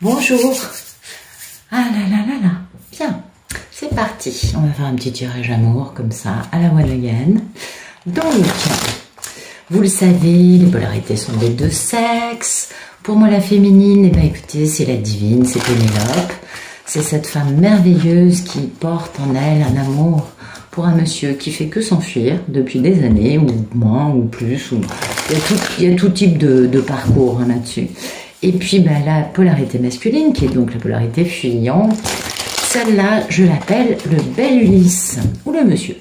Bonjour. Ah là là là là. Bien, c'est parti. On va faire un petit tirage amour comme ça, à la one again. Donc, vous le savez, les polarités sont des deux sexes. Pour moi, la féminine, eh bien, écoutez, c'est la divine, c'est Pénélope. C'est cette femme merveilleuse qui porte en elle un amour pour un monsieur qui fait que s'enfuir depuis des années, ou moins, ou plus. Ou... Il y a tout type de parcours hein, là-dessus. Et puis ben, la polarité masculine, qui est donc la polarité fuyante, celle-là, je l'appelle le bel Ulysse, ou le monsieur.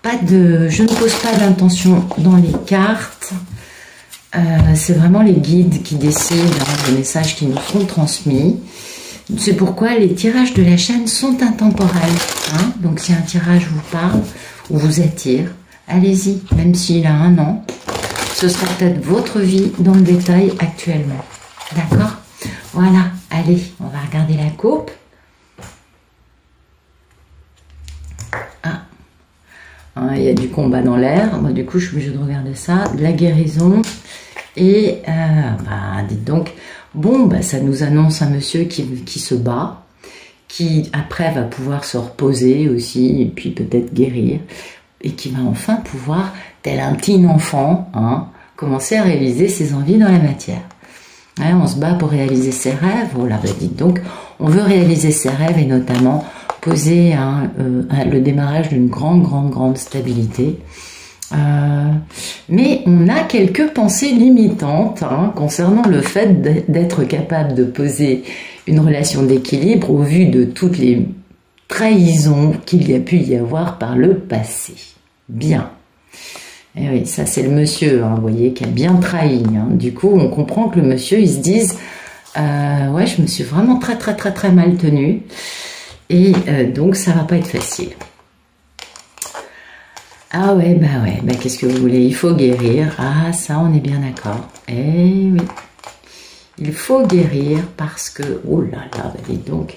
Je ne pose pas d'intention dans les cartes. C'est vraiment les guides qui décident des messages qui nous sont transmis. C'est pourquoi les tirages de la chaîne sont intemporels. Hein. Donc si un tirage vous parle ou vous attire, allez-y, même s'il a 1 an. Ce sera peut-être votre vie dans le détail actuellement. D'accord? Voilà, allez, on va regarder la coupe. Ah, il y a du combat dans l'air. Moi, du coup, je suis obligée de regarder ça. De la guérison. Et, dites donc, bon, bah, ça nous annonce un monsieur qui se bat, qui après va pouvoir se reposer aussi, et puis peut-être guérir, et qui va enfin pouvoir, tel un petit enfant, hein, commencer à réaliser ses envies dans la matière. Hein, on se bat pour réaliser ses rêves, oh là, bah, dites donc, on veut réaliser ses rêves et notamment poser le démarrage d'une grande stabilité. Mais on a quelques pensées limitantes hein, concernant le fait d'être capable de poser une relation d'équilibre au vu de toutes les trahisons qu'il y a pu y avoir par le passé. Bien. Et oui, ça c'est le monsieur, hein, vous voyez, qui a bien trahi. Hein. Du coup, on comprend que le monsieur, il se dise ouais, je me suis vraiment très mal tenu. Et donc, ça va pas être facile. Ah ouais, qu'est-ce que vous voulez? Il faut guérir. Ah, ça, on est bien d'accord. Eh oui. Il faut guérir parce que... Oh là là, bah dites donc.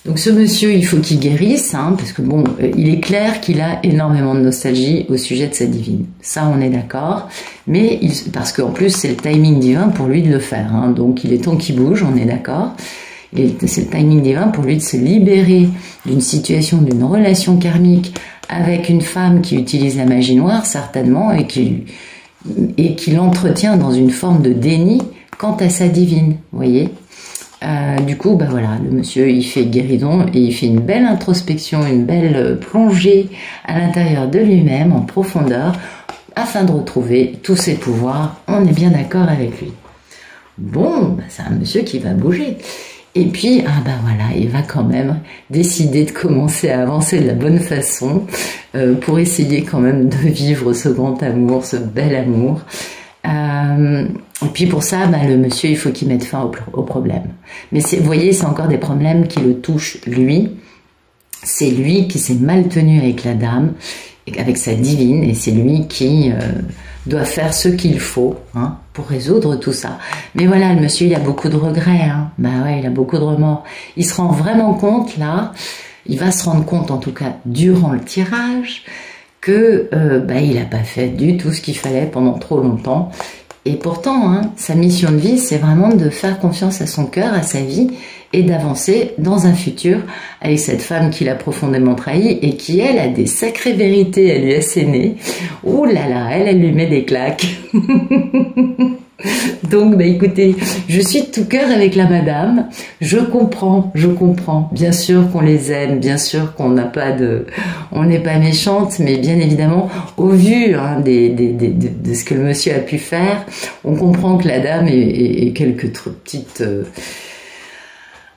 Donc ce monsieur, il faut qu'il guérisse, hein, parce que bon, il est clair qu'il a énormément de nostalgie au sujet de sa divine. Ça, on est d'accord. Mais, parce qu'en plus, c'est le timing divin pour lui de le faire. Hein, donc il est temps qu'il bouge, on est d'accord. C'est le timing divin pour lui de se libérer d'une situation, d'une relation karmique avec une femme qui utilise la magie noire, certainement, et qui l'entretient dans une forme de déni quant à sa divine, vous voyez. Du coup, bah voilà, le monsieur, il fait guérison et il fait une belle introspection, une belle plongée à l'intérieur de lui-même, en profondeur, afin de retrouver tous ses pouvoirs. On est bien d'accord avec lui. Bon, bah c'est un monsieur qui va bouger. Et puis, ah ben voilà, il va quand même décider de commencer à avancer de la bonne façon pour essayer quand même de vivre ce grand amour, ce bel amour. Et puis pour ça, ben, le monsieur, il faut qu'il mette fin au problème. Mais vous voyez, c'est encore des problèmes qui le touchent lui. C'est lui qui s'est mal tenu avec la dame, avec sa divine, et c'est lui qui... doit faire ce qu'il faut hein, pour résoudre tout ça. Mais voilà, le monsieur, il a beaucoup de regrets. Hein. Bah ouais, il a beaucoup de remords. Il se rend vraiment compte, là, il va se rendre compte, en tout cas, durant le tirage, que il n'a pas fait du tout ce qu'il fallait pendant trop longtemps. Et pourtant, hein, sa mission de vie, c'est vraiment de faire confiance à son cœur, à sa vie, et d'avancer dans un futur avec cette femme qu'il a profondément trahi et qui, elle, a des sacrées vérités à lui asséner. Ouh là là, elle lui met des claques. Donc, bah écoutez, je suis de tout cœur avec la madame. Je comprends. Bien sûr qu'on les aime, bien sûr qu'on n'a pas on n'est pas méchante, mais bien évidemment, au vu hein, de ce que le monsieur a pu faire, on comprend que la dame est quelques petites...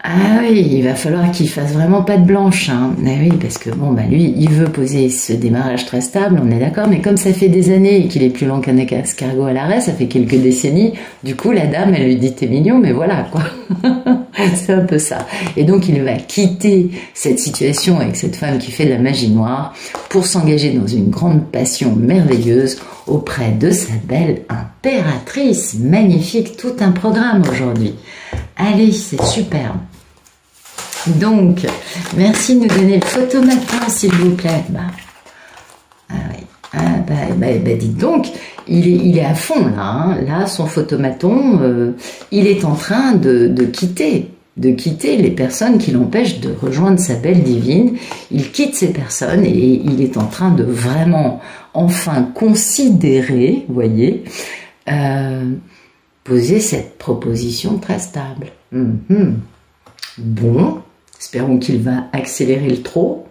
Ah oui, il va falloir qu'il fasse vraiment patte blanche, hein. Ah oui, parce que bon, bah lui, il veut poser ce démarrage très stable, on est d'accord, mais comme ça fait des années et qu'il est plus lent qu'un escargot à l'arrêt, ça fait quelques décennies, du coup, la dame, elle lui dit, t'es mignon, mais voilà, quoi. C'est un peu ça. Et donc, il va quitter cette situation avec cette femme qui fait de la magie noire pour s'engager dans une grande passion merveilleuse auprès de sa belle impératrice. Magnifique, tout un programme aujourd'hui. Allez, c'est superbe. Donc, merci de nous donner le photomatin, s'il vous plaît. Bah, ah oui. Ah, dites donc, il est à fond là, hein. Là, son photomaton, il est en train de quitter les personnes qui l'empêchent de rejoindre sa belle divine. Il quitte ces personnes et il est en train de vraiment, enfin, considérer, vous voyez, poser cette proposition très stable. Bon, espérons qu'il va accélérer le trot.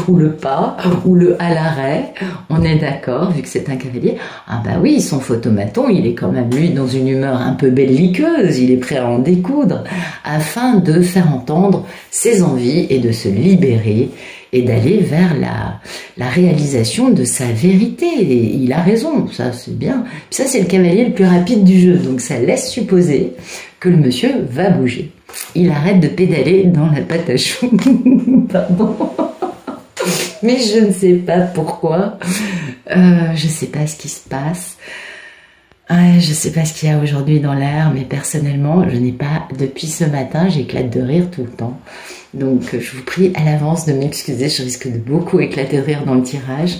Ou le pas, ou le à l'arrêt, on est d'accord, vu que c'est un cavalier. Ah bah oui, son photomaton, il est quand même, lui, dans une humeur un peu belliqueuse, il est prêt à en découdre, afin de faire entendre ses envies et de se libérer, et d'aller vers la réalisation de sa vérité. Et il a raison, ça c'est bien. Puis ça, c'est le cavalier le plus rapide du jeu, donc ça laisse supposer que le monsieur va bouger. Il arrête de pédaler dans la pâte à choux. Pardon. Mais je ne sais pas pourquoi. Je ne sais pas ce qui se passe. Je ne sais pas ce qu'il y a aujourd'hui dans l'air, mais personnellement, je n'ai pas... Depuis ce matin, j'éclate de rire tout le temps. Donc, je vous prie à l'avance de m'excuser. Je risque de beaucoup éclater de rire dans le tirage.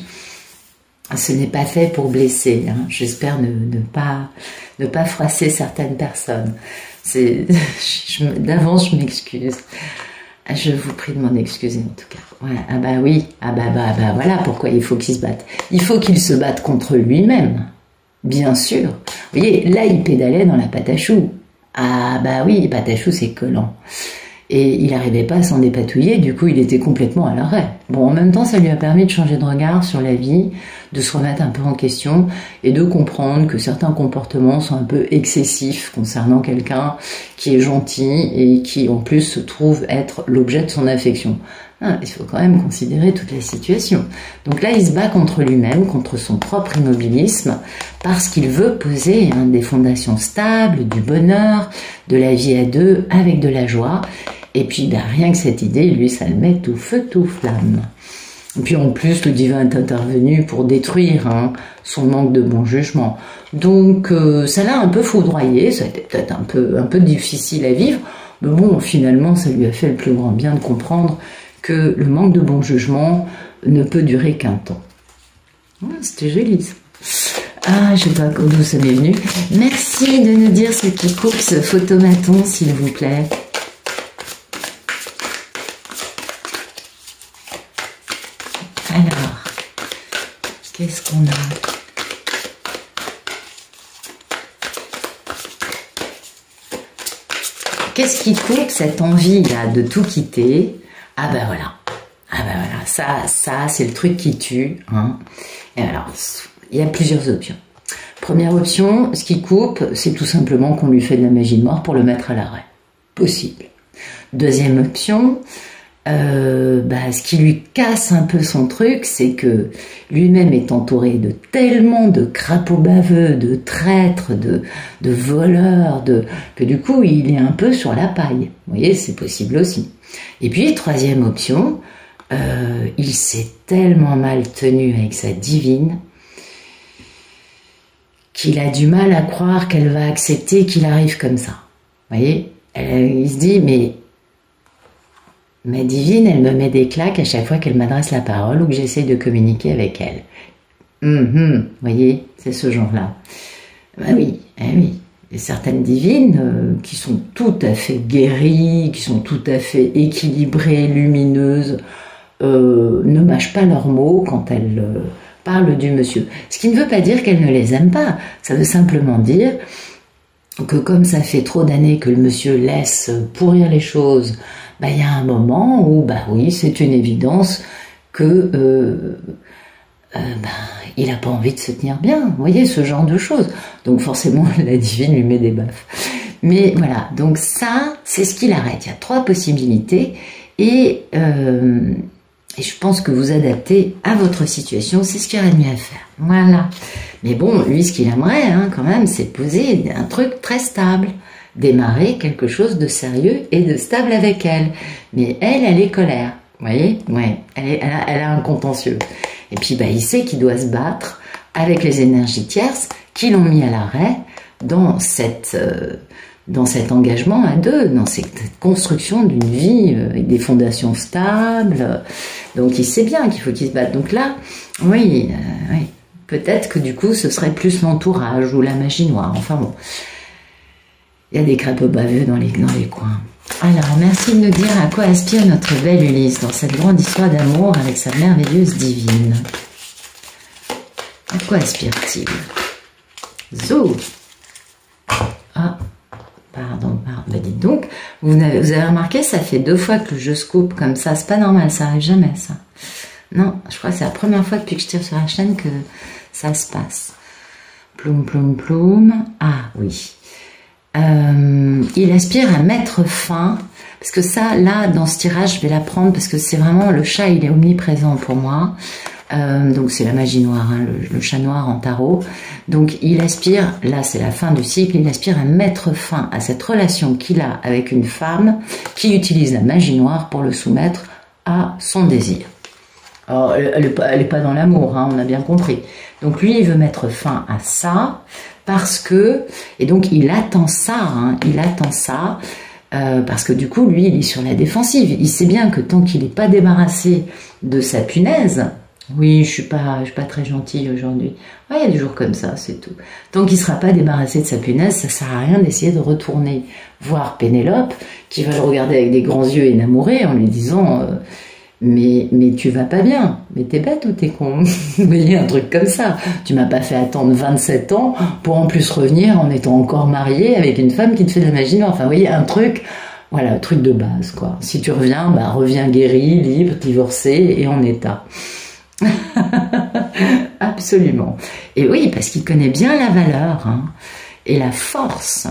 Ce n'est pas fait pour blesser. Hein. J'espère ne pas froisser certaines personnes. D'avance, je m'excuse. Je vous prie de m'en excuser en tout cas. Ouais, ah bah oui, voilà pourquoi il faut qu'il se batte. Il faut qu'il se batte contre lui-même, bien sûr. Vous voyez, là il pédalait dans la pâte à choux. Ah bah oui, les pâtes à choux c'est collant. Et il n'arrivait pas à s'en dépatouiller, du coup il était complètement à l'arrêt. Bon, en même temps ça lui a permis de changer de regard sur la vie, de se remettre un peu en question et de comprendre que certains comportements sont un peu excessifs concernant quelqu'un qui est gentil et qui en plus se trouve être l'objet de son affection. Il faut quand même considérer toute la situation. Donc là il se bat contre lui-même, contre son propre immobilisme, parce qu'il veut poser des fondations stables, du bonheur, de la vie à deux, avec de la joie. Et puis rien que cette idée, lui, ça le met tout feu, tout flamme. Et puis en plus, le divin est intervenu pour détruire son manque de bon jugement. Donc ça l'a un peu foudroyé, ça a été peut-être un peu difficile à vivre, mais bon, finalement, ça lui a fait le plus grand bien de comprendre que le manque de bon jugement ne peut durer qu'un temps. C'était joli ça. Ah, je sais pas d'où ça m'est venu. Merci de nous dire ce qui coupe ce photomaton, s'il vous plaît. Alors, qu'est-ce qu'on a? Qu'est-ce qui coupe cette envie-là de tout quitter? Ah ben voilà. Ça c'est le truc qui tue. Et alors, il y a plusieurs options. Première option, ce qui coupe, c'est tout simplement qu'on lui fait de la magie noire pour le mettre à l'arrêt. Possible. Deuxième option, ce qui lui casse un peu son truc, c'est que lui-même est entouré de tellement de crapauds baveux, de traîtres, de voleurs, que du coup il est un peu sur la paille. Vous voyez, c'est possible aussi. Et puis, troisième option, il s'est tellement mal tenu avec sa divine qu'il a du mal à croire qu'elle va accepter qu'il arrive comme ça. Vous voyez, il se dit, mais ma divine, elle me met des claques à chaque fois qu'elle m'adresse la parole ou que j'essaie de communiquer avec elle. Vous voyez, c'est ce genre-là. Oui. Et certaines divines qui sont tout à fait guéries, qui sont tout à fait équilibrées, lumineuses, ne mâchent pas leurs mots quand elles parlent du monsieur. Ce qui ne veut pas dire qu'elles ne les aiment pas. Ça veut simplement dire que comme ça fait trop d'années que le monsieur laisse pourrir les choses, il y a un moment où, oui, c'est une évidence que il n'a pas envie de se tenir bien. Vous voyez, ce genre de choses. Donc forcément, la divine lui met des baffes. Mais voilà, donc ça, c'est ce qui l'arrête. Il y a 3 possibilités et je pense que vous adaptez à votre situation, c'est ce qu'il y aurait de mieux à faire. Voilà. Mais bon, lui, ce qu'il aimerait, quand même, c'est poser un truc très stable. Démarrer quelque chose de sérieux et de stable avec elle. Mais elle est colère. Vous voyez? Ouais, elle a un contentieux. Et puis, il sait qu'il doit se battre avec les énergies tierces qui l'ont mis à l'arrêt dans cette dans cet engagement à deux, dans cette construction d'une vie avec des fondations stables. Donc il sait bien qu'il faut qu'il se batte. Donc là, oui, oui. Peut-être que du coup, ce serait plus l'entourage ou la magie noire. Enfin bon, il y a des crapauds baveux dans les coins. Alors, merci de nous dire à quoi aspire notre belle Ulysse dans cette grande histoire d'amour avec sa merveilleuse divine. À quoi aspire-t-il? Zou. Ah, pardon. Bah dites donc, vous avez remarqué, ça fait 2 fois que je scoop comme ça. C'est pas normal, ça arrive jamais, ça. Non, je crois que c'est la première fois depuis que je tire sur la chaîne que ça se passe. Ploum, ploum, ploum. Ah, oui. Il aspire à mettre fin, parce que ça, là, dans ce tirage, je vais la prendre, parce que c'est vraiment, le chat, il est omniprésent pour moi. Donc c'est la magie noire, hein, le chat noir en tarot. Donc il aspire, là c'est la fin du cycle, il aspire à mettre fin à cette relation qu'il a avec une femme qui utilise la magie noire pour le soumettre à son désir. Alors, elle est pas dans l'amour, hein, on a bien compris. Donc lui, il veut mettre fin à ça parce que, et donc il attend ça, hein, parce que du coup, lui, il est sur la défensive. Il sait bien que tant qu'il n'est pas débarrassé de sa punaise, oui, je suis pas très gentille aujourd'hui. Ouais, il y a des jours comme ça, c'est tout. Tant qu'il ne sera pas débarrassé de sa punaise, ça sert à rien d'essayer de retourner voir Pénélope, qui va le regarder avec des grands yeux énamourés en lui disant mais tu vas pas bien, mais t'es bête ou t'es con? Vous voyez, un truc comme ça. Tu m'as pas fait attendre 27 ans pour en plus revenir en étant encore marié avec une femme qui te fait de la magie noire. Enfin, vous voyez, un truc, voilà, un truc de base, quoi. Si tu reviens, bah, reviens guéri, libre, divorcé et en état. Absolument. Et oui, parce qu'il connaît bien la valeur, hein, et la force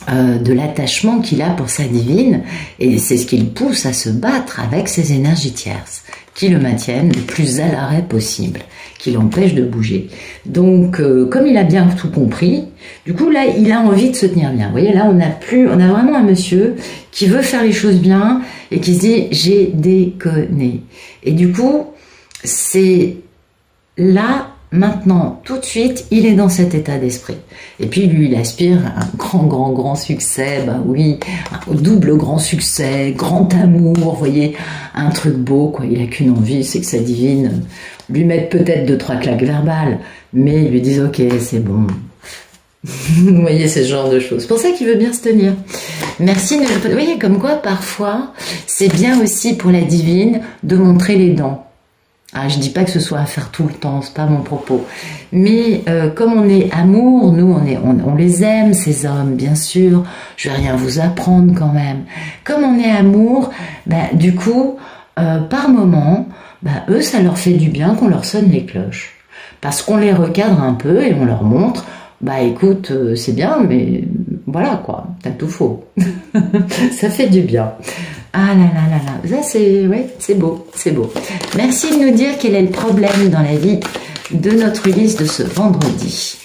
de l'attachement qu'il a pour sa divine, et c'est ce qui le pousse à se battre avec ses énergies tierces, qui le maintiennent le plus à l'arrêt possible, qui l'empêchent de bouger. Donc, comme il a bien tout compris, du coup là, il a envie de se tenir bien. Vous voyez, là, on a vraiment un monsieur qui veut faire les choses bien et qui se dit « j'ai déconné ». Et du coup, c'est là, maintenant, tout de suite, il est dans cet état d'esprit. Et puis lui, il aspire à un grand succès, bah oui, un double grand succès, grand amour, vous voyez, un truc beau, quoi. Il a qu'une envie, c'est que sa divine lui mette peut-être 2-3 claques verbales, mais lui dise ok, c'est bon. Vous voyez, ce genre de choses. C'est pour ça qu'il veut bien se tenir. Merci. Vous voyez, comme quoi, parfois, c'est bien aussi pour la divine de montrer les dents. Ah, je dis pas que ce soit à faire tout le temps, c'est pas mon propos. Mais comme on est amour, nous on les aime ces hommes, bien sûr. Je vais rien vous apprendre quand même. Comme on est amour, bah, du coup, par moment, bah, eux ça leur fait du bien qu'on leur sonne les cloches, parce qu'on les recadre un peu et on leur montre, bah écoute, c'est bien, mais voilà quoi, t'as tout faux. Ça fait du bien. Ah là là là là, ça c'est, ouais, c'est beau, c'est beau. Merci de nous dire quel est le problème dans la vie de notre Ulysse de ce vendredi.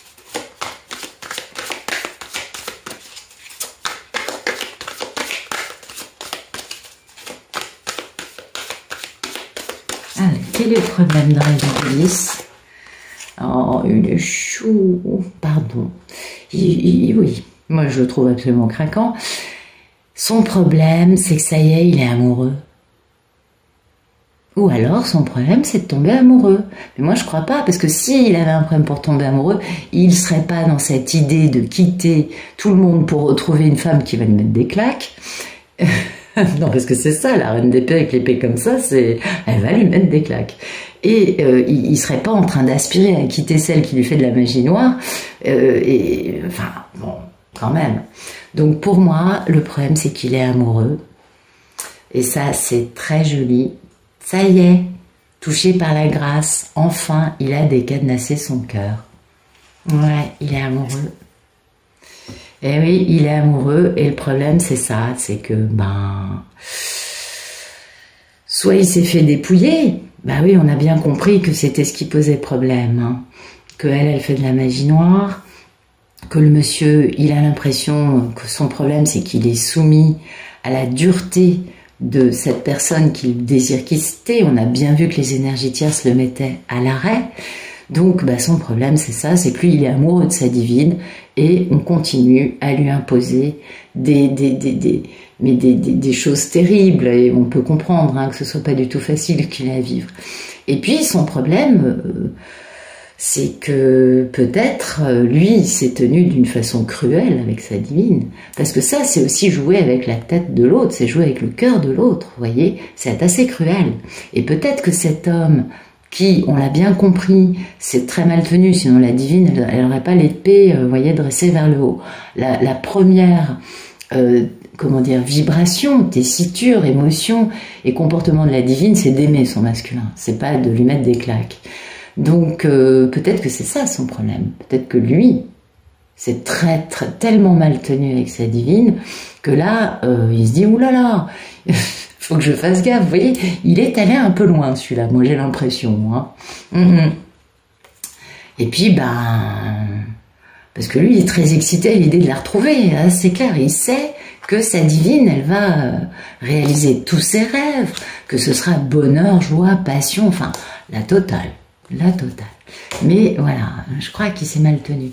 Allez, quel est le problème dans la vie d'Ulysse? Oh, il est chou, pardon. Oui, moi je le trouve absolument craquant. Son problème, c'est que ça y est, il est amoureux. Ou alors, son problème, c'est de tomber amoureux. Mais moi, je crois pas, parce que s'il avait un problème pour tomber amoureux, il serait pas dans cette idée de quitter tout le monde pour retrouver une femme qui va lui mettre des claques. Non, parce que c'est ça, la reine d'épée avec l'épée comme ça, elle va lui mettre des claques. Et il serait pas en train d'aspirer à quitter celle qui lui fait de la magie noire. Enfin, bon, quand même. Donc pour moi, le problème c'est qu'il est amoureux. Et ça, c'est très joli. Ça y est, touché par la grâce, enfin, il a décadenassé son cœur. Ouais, il est amoureux. Et oui, il est amoureux. Et le problème, c'est ça, c'est que, ben... soit il s'est fait dépouiller. Ben oui, on a bien compris que c'était ce qui posait problème. Hein. Que elle fait de la magie noire. Que le monsieur, il a l'impression que son problème, c'est qu'il est soumis à la dureté de cette personne qu'il désire quitter. On a bien vu que les énergies tierces le mettaient à l'arrêt. Donc bah, son problème c'est ça, c'est que lui il est amoureux de sa divine et on continue à lui imposer des choses terribles, et on peut comprendre hein, que ce soit pas du tout facile qu'il ait à vivre. Et puis son problème, c'est que peut-être lui il s'est tenu d'une façon cruelle avec sa divine, parce que ça c'est aussi jouer avec la tête de l'autre, c'est jouer avec le cœur de l'autre, vous voyez, c'est assez cruel. Et peut-être que cet homme qui, on l'a bien compris, c'est très mal tenu, sinon la divine elle n'aurait pas l'épée, vous voyez, dressée vers le haut. La première comment dire, vibration, tessiture, émotion et comportement de la divine, c'est d'aimer son masculin, c'est pas de lui mettre des claques. Donc peut-être que c'est ça son problème, peut-être que lui, c'est tellement mal tenu avec sa divine, que là, il se dit, oulala, faut que je fasse gaffe, vous voyez, il est allé un peu loin celui-là, moi j'ai l'impression. Hein. Et puis, parce que lui, il est très excité à l'idée de la retrouver, hein, c'est clair, il sait que sa divine, elle va réaliser tous ses rêves, que ce sera bonheur, joie, passion, enfin, la totale. Mais voilà, je crois qu'il s'est mal tenu.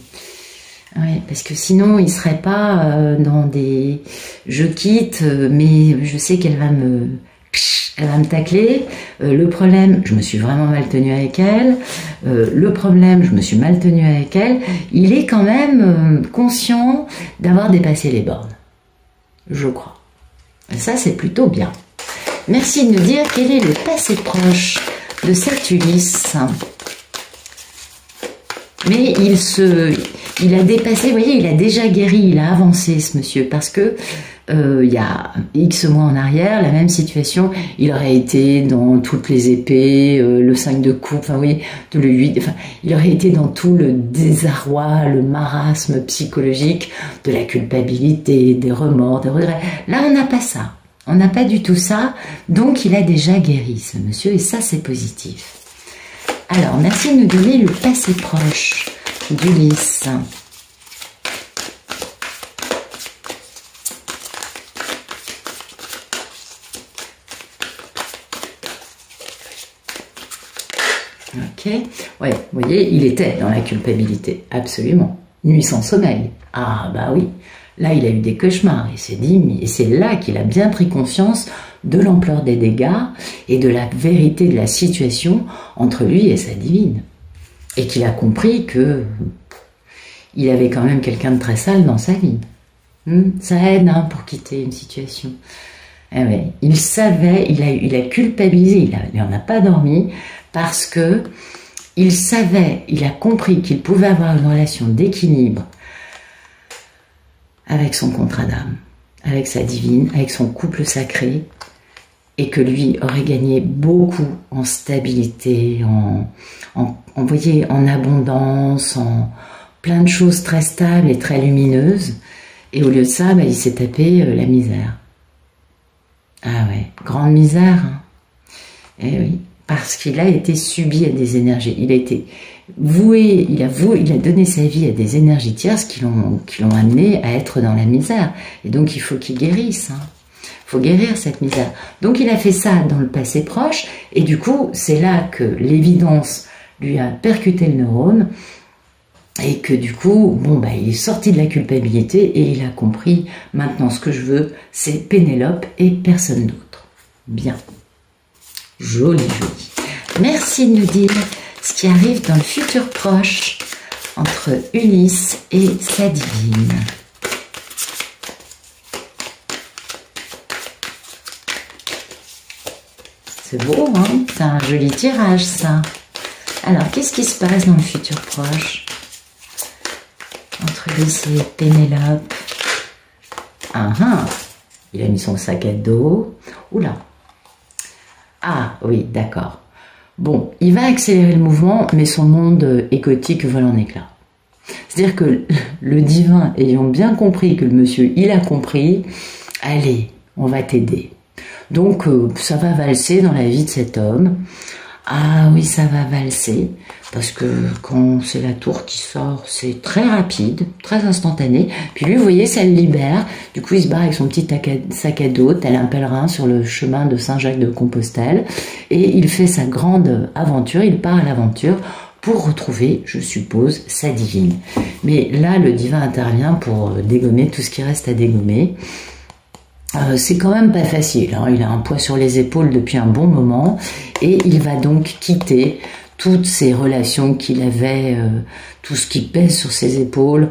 Ouais, parce que sinon, il serait pas dans des... Je quitte, mais je sais qu'elle va me tacler. Le problème, je me suis vraiment mal tenue avec elle. Le problème, je me suis mal tenue avec elle. Il est quand même conscient d'avoir dépassé les bornes. Je crois. Et ça, c'est plutôt bien. Merci de nous dire quel est le passé proche de cet Ulysse. Mais il a dépassé, vous voyez, il a déjà guéri, il a avancé ce monsieur, parce que il y a X mois en arrière, la même situation, il aurait été dans toutes les épées, le 5 de coupe, enfin oui, le 8, enfin, il aurait été dans tout le désarroi, le marasme psychologique, de la culpabilité, des remords, des regrets. Là, on n'a pas ça. On n'a pas du tout ça, donc il a déjà guéri ce monsieur, et ça c'est positif. Alors, merci de nous donner le passé proche d'Ulysse. Ok, ouais, vous voyez, il était dans la culpabilité, absolument. Nuit sans sommeil, ah bah oui. Là, il a eu des cauchemars, et s'est dit, et c'est là qu'il a bien pris conscience de l'ampleur des dégâts et de la vérité de la situation entre lui et sa divine. Et qu'il a compris que il avait quand même quelqu'un de très sale dans sa vie. Ça aide hein, pour quitter une situation. Eh ouais, il savait, il a culpabilisé, il n'en a pas dormi, parce que il savait, il a compris qu'il pouvait avoir une relation d'équilibre avec son contrat d'âme, avec sa divine, avec son couple sacré, et que lui aurait gagné beaucoup en stabilité, voyez, en abondance, en plein de choses très stables et très lumineuses. Et au lieu de ça, il s'est tapé la misère. Ah ouais, grande misère. Hein. Eh oui, parce qu'il a été subi à des énergies. Il a été voué, il a donné sa vie à des énergies tierces qui l'ont amené à être dans la misère. Et donc il faut qu'il guérisse. Hein. Il faut guérir cette misère. Donc il a fait ça dans le passé proche, et du coup, c'est là que l'évidence lui a percuté le neurone, et que du coup, il est sorti de la culpabilité, et il a compris, maintenant ce que je veux, c'est Pénélope et personne d'autre. Bien. Joli, joli. Merci de nous dire ce qui arrive dans le futur proche entre Ulysse et sa divine. C'est beau, hein? C'est un joli tirage, ça. Alors, qu'est-ce qui se passe dans le futur proche entre Ulysse et Pénélope? Il a mis son sac à dos. Oula. Ah, oui, d'accord. Bon, il va accélérer le mouvement, mais son monde égotique vole en éclats. C'est-à-dire que le divin, ayant bien compris que le monsieur, il a compris, allez, on va t'aider. Donc, ça va valser dans la vie de cet homme. Ah oui, ça va valser, parce que quand c'est la tour qui sort, c'est très rapide, très instantané. Puis lui, vous voyez, ça le libère. Du coup, il se barre avec son petit sac à dos, tel un pèlerin sur le chemin de Saint-Jacques de Compostelle. Et il fait sa grande aventure, il part à l'aventure pour retrouver, je suppose, sa divine. Mais là, le divin intervient pour dégommer tout ce qui reste à dégommer. C'est quand même pas facile, hein. Il a un poids sur les épaules depuis un bon moment et il va donc quitter toutes ces relations qu'il avait, tout ce qui pèse sur ses épaules,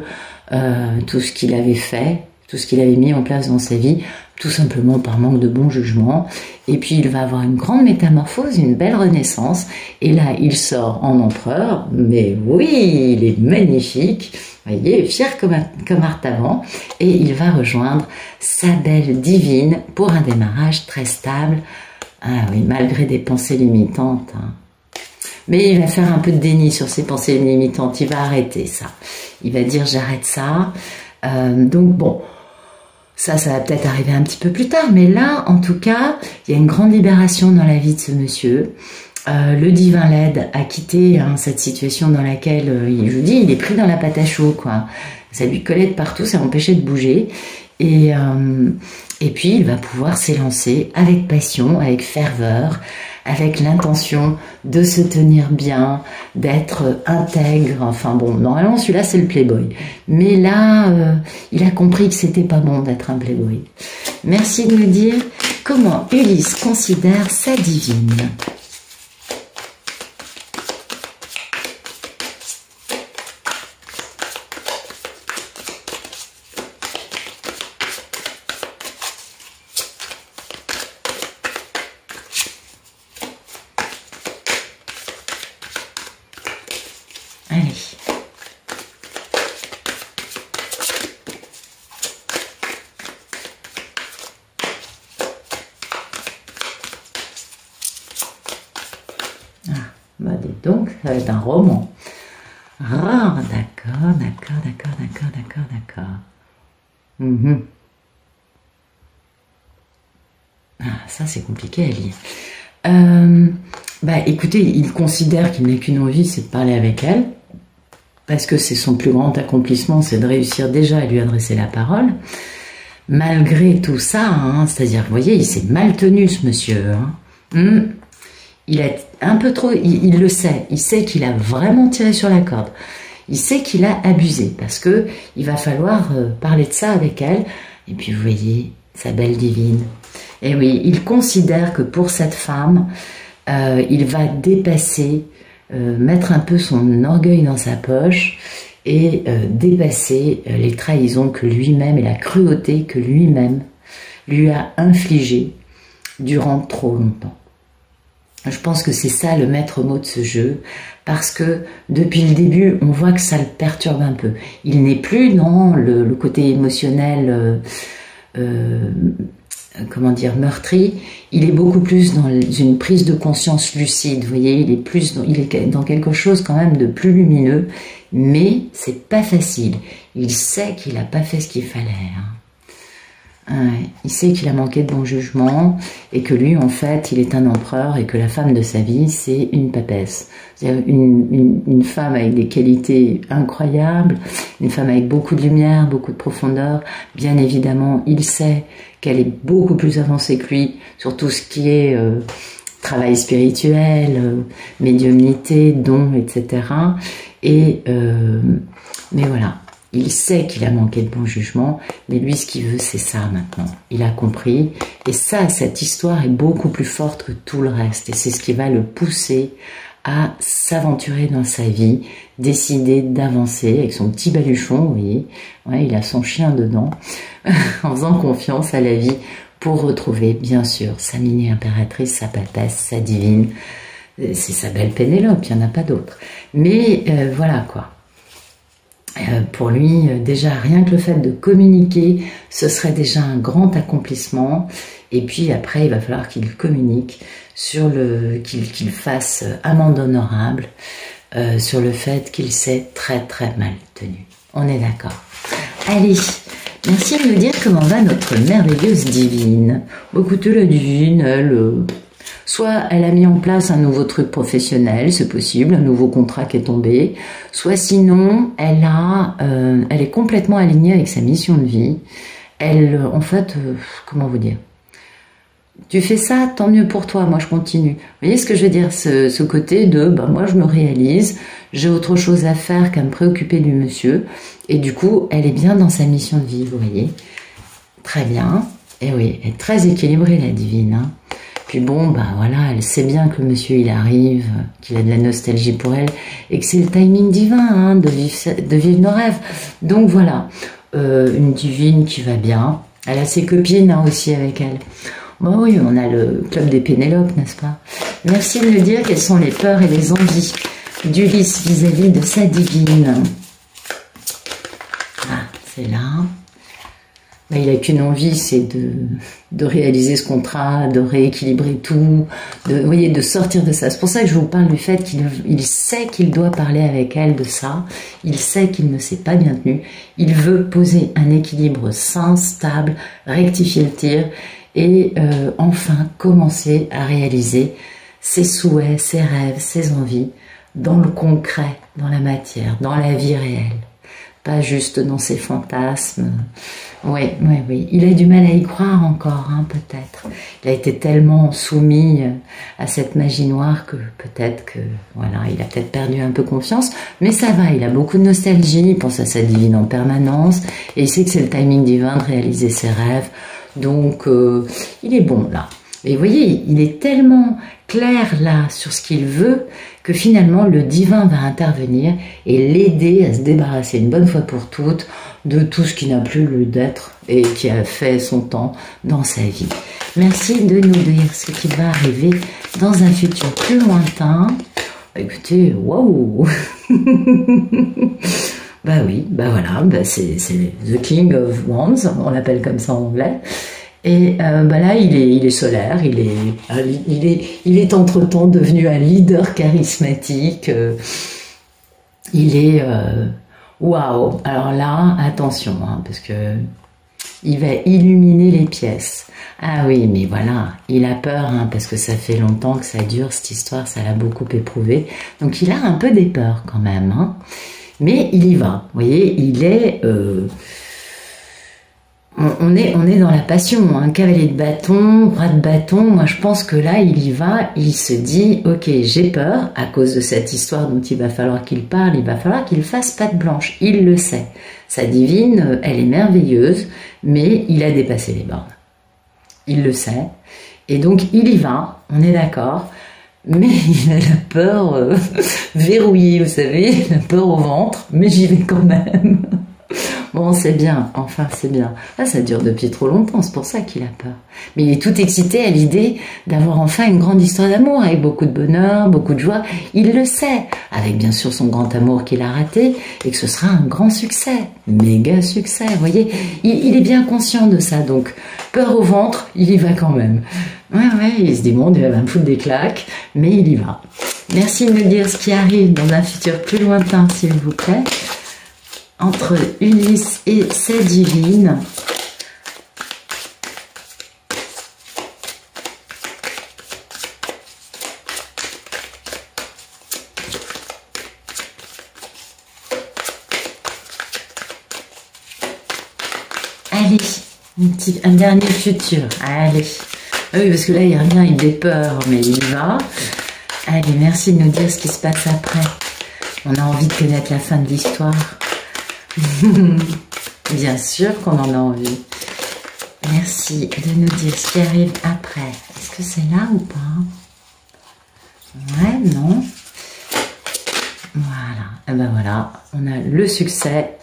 tout ce qu'il avait fait, tout ce qu'il avait mis en place dans sa vie, tout simplement par manque de bon jugement. Et puis il va avoir une grande métamorphose, une belle renaissance. Et là, il sort en empereur, mais oui, il est magnifique. Vous voyez, fier comme Artaban. Et il va rejoindre sa belle divine pour un démarrage très stable. Ah oui, malgré des pensées limitantes, hein. Mais il va faire un peu de déni sur ses pensées limitantes. Il va arrêter ça. Il va dire j'arrête ça. Donc bon, ça va peut-être arriver un petit peu plus tard. Mais là, en tout cas, il y a une grande libération dans la vie de ce monsieur. Le divin l'aide à quitter cette situation dans laquelle, je vous dis, il est pris dans la pâte à chaud, quoi. Ça lui collait de partout, ça l'empêchait de bouger. Et puis, il va pouvoir s'élancer avec passion, avec ferveur, avec l'intention de se tenir bien, d'être intègre. Enfin bon, normalement, celui-là, c'est le playboy. Mais là, il a compris que c'était pas bon d'être un playboy. Merci de me dire comment Ulysse considère sa divine. Allez. Ah, bah dites donc, ça va être un roman. Ah, d'accord. Ah, ça c'est compliqué à lire. Bah écoutez, il considère qu'il n'a qu'une envie, c'est de parler avec elle. Parce que c'est son plus grand accomplissement, c'est de réussir déjà à lui adresser la parole. Malgré tout ça, hein, c'est-à-dire, vous voyez, il s'est mal tenu ce monsieur. Hein. Il a un peu trop, il le sait, il sait qu'il a vraiment tiré sur la corde. Il sait qu'il a abusé, parce que il va falloir parler de ça avec elle. Et puis vous voyez, sa belle divine. Et oui, il considère que pour cette femme, il va dépasser, mettre un peu son orgueil dans sa poche et dépasser les trahisons que lui-même et la cruauté que lui-même lui a infligées durant trop longtemps. Je pense que c'est ça le maître mot de ce jeu, parce que depuis le début, on voit que ça le perturbe un peu. Il n'est plus dans le côté émotionnel, comment dire, meurtri. Il est beaucoup plus dans une prise de conscience lucide. Vous voyez, il est dans quelque chose quand même de plus lumineux, mais c'est pas facile. Il sait qu'il n'a pas fait ce qu'il fallait. Il sait qu'il a manqué de bon jugement et que lui, en fait, il est un empereur et que la femme de sa vie, c'est une papesse. C'est-à-dire une femme avec des qualités incroyables, une femme avec beaucoup de lumière, beaucoup de profondeur. Bien évidemment, il sait qu'elle est beaucoup plus avancée que lui sur tout ce qui est travail spirituel, médiumnité, dons, etc. Mais voilà. Il sait qu'il a manqué de bon jugement, mais lui, ce qu'il veut, c'est ça maintenant. Il a compris. Et ça, cette histoire est beaucoup plus forte que tout le reste. Et c'est ce qui va le pousser à s'aventurer dans sa vie, décider d'avancer avec son petit baluchon, vous voyez. Ouais, il a son chien dedans, en faisant confiance à la vie pour retrouver, bien sûr, sa mini-impératrice, sa papesse, sa divine. C'est sa belle Pénélope, il n'y en a pas d'autre. Mais voilà, quoi. Pour lui, déjà, rien que le fait de communiquer, ce serait déjà un grand accomplissement. Et puis après, il va falloir qu'il communique sur qu'il fasse amende honorable sur le fait qu'il s'est très très mal tenu. On est d'accord. Allez, merci de me dire comment va notre merveilleuse divine. Écoutez, la divine, soit elle a mis en place un nouveau truc professionnel, c'est possible, un nouveau contrat qui est tombé, soit sinon, elle est complètement alignée avec sa mission de vie. Elle, en fait, comment vous dire, tu fais ça, tant mieux pour toi, moi je continue. Vous voyez ce que je veux dire, ce côté de, bah, moi je me réalise, j'ai autre chose à faire qu'à me préoccuper du monsieur, et du coup, elle est bien dans sa mission de vie, vous voyez. Très bien, et oui, elle est très équilibrée la divine, hein. Puis bon, bah voilà, elle sait bien que le monsieur il arrive, qu'il a de la nostalgie pour elle, et que c'est le timing divin, hein, de vivre nos rêves. Donc voilà, une divine qui va bien, elle a ses copines, hein, aussi avec elle. Bon oui, on a le club des Pénélopes, n'est-ce pas? Merci de me dire quelles sont les peurs et les envies d'Ulysse vis-à-vis de sa divine. Ah, c'est là. Ben, il n'a qu'une envie, c'est de réaliser ce contrat, de rééquilibrer tout, vous voyez, de sortir de ça. C'est pour ça que je vous parle du fait qu'il sait qu'il doit parler avec elle de ça. Il sait qu'il ne s'est pas bien tenu. Il veut poser un équilibre sain, stable, rectifier le tir et enfin commencer à réaliser ses souhaits, ses rêves, ses envies dans le concret, dans la matière, dans la vie réelle. Pas juste dans ses fantasmes. Oui, oui, oui. Il a du mal à y croire encore, hein, peut-être. Il a été tellement soumis à cette magie noire que peut-être que, voilà, il a peut-être perdu un peu confiance. Mais ça va, il a beaucoup de nostalgie, il pense à sa divine en permanence. Et il sait que c'est le timing divin de réaliser ses rêves. Donc, il est bon, là. Et vous voyez, il est tellement clair, là, sur ce qu'il veut, que finalement, le divin va intervenir et l'aider à se débarrasser une bonne fois pour toutes de tout ce qui n'a plus lieu d'être et qui a fait son temps dans sa vie. Merci de nous dire ce qui va arriver dans un futur plus lointain. Écoutez, waouh. Bah oui, bah voilà, bah c'est The King of Wands, on l'appelle comme ça en anglais. Et bah là, il est solaire, il est entre-temps devenu un leader charismatique. Il est waouh. Alors là, attention, hein, parce que il va illuminer les pièces. Ah oui, mais voilà, il a peur, hein, parce que ça fait longtemps que ça dure cette histoire, ça l'a beaucoup éprouvé. Donc il a un peu des peurs quand même, hein. Mais il y va. Vous voyez, il est on est dans la passion, hein. Cavalier de bâton, roi de bâton. Moi, je pense que là, il y va. Il se dit, ok, j'ai peur à cause de cette histoire dont il va falloir qu'il parle. Il va falloir qu'il fasse patte blanche. Il le sait. Sa divine, elle est merveilleuse, mais il a dépassé les bornes. Il le sait. Et donc, il y va. On est d'accord. Mais il a la peur verrouillée, vous savez, la peur au ventre. Mais j'y vais quand même. Bon, c'est bien, enfin c'est bien. Là, ça dure depuis trop longtemps, c'est pour ça qu'il a peur. Mais il est tout excité à l'idée d'avoir enfin une grande histoire d'amour, avec beaucoup de bonheur, beaucoup de joie. Il le sait, avec bien sûr son grand amour qu'il a raté, et que ce sera un grand succès, méga succès, vous voyez. Il est bien conscient de ça, donc peur au ventre, il y va quand même. Ouais, il se dit, bon, il va me foutre des claques, mais il y va. Merci de me dire ce qui arrive dans un futur plus lointain, s'il vous plaît. Entre Ulysse et sa divine. Allez, un dernier futur. Allez. Ah oui, parce que là, il revient avec des peurs, mais il va. Allez, merci de nous dire ce qui se passe après. On a envie de connaître la fin de l'histoire. Bien sûr qu'on en a envie. Merci de nous dire ce qui arrive après. Est-ce que c'est là ou pas? Ouais, non. Voilà. Et ben voilà, on a le succès,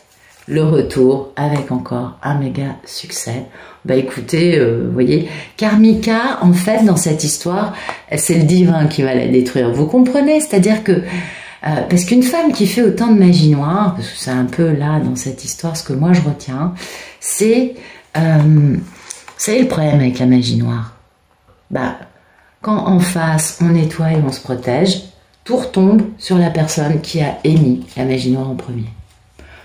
le retour avec encore un méga succès. Bah écoutez, vous voyez, Karmika, en fait, dans cette histoire, c'est le divin qui va la détruire. Vous comprenez? C'est-à-dire que parce qu'une femme qui fait autant de magie noire, parce que c'est un peu là dans cette histoire ce que moi je retiens, c'est, vous savez le problème avec la magie noire, bah quand en face on nettoie et on se protège, tout retombe sur la personne qui a émis la magie noire en premier.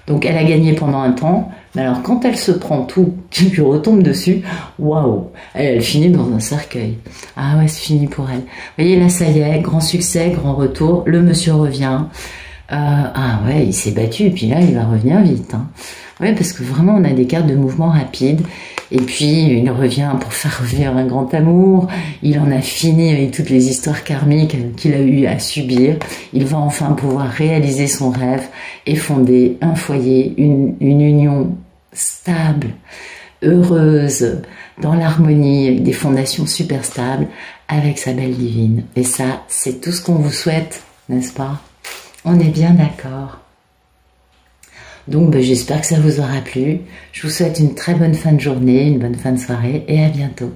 Donc elle a gagné pendant un temps, mais alors quand elle se prend tout, qui lui retombe dessus, waouh, elle finit dans un cercueil. Ah ouais, c'est fini pour elle. Vous voyez, là ça y est, grand succès, grand retour, le monsieur revient. Ah ouais, il s'est battu, et puis là il va revenir vite. Hein. Oui, parce que vraiment, on a des cartes de mouvement rapide. Et puis, il revient pour faire revivre un grand amour. Il en a fini avec toutes les histoires karmiques qu'il a eu à subir. Il va enfin pouvoir réaliser son rêve et fonder un foyer, une union stable, heureuse, dans l'harmonie, avec des fondations super stables, avec sa belle divine. Et ça, c'est tout ce qu'on vous souhaite, n'est-ce pas? On est bien d'accord. Donc, j'espère que ça vous aura plu. Je vous souhaite une très bonne fin de journée, une bonne fin de soirée et à bientôt.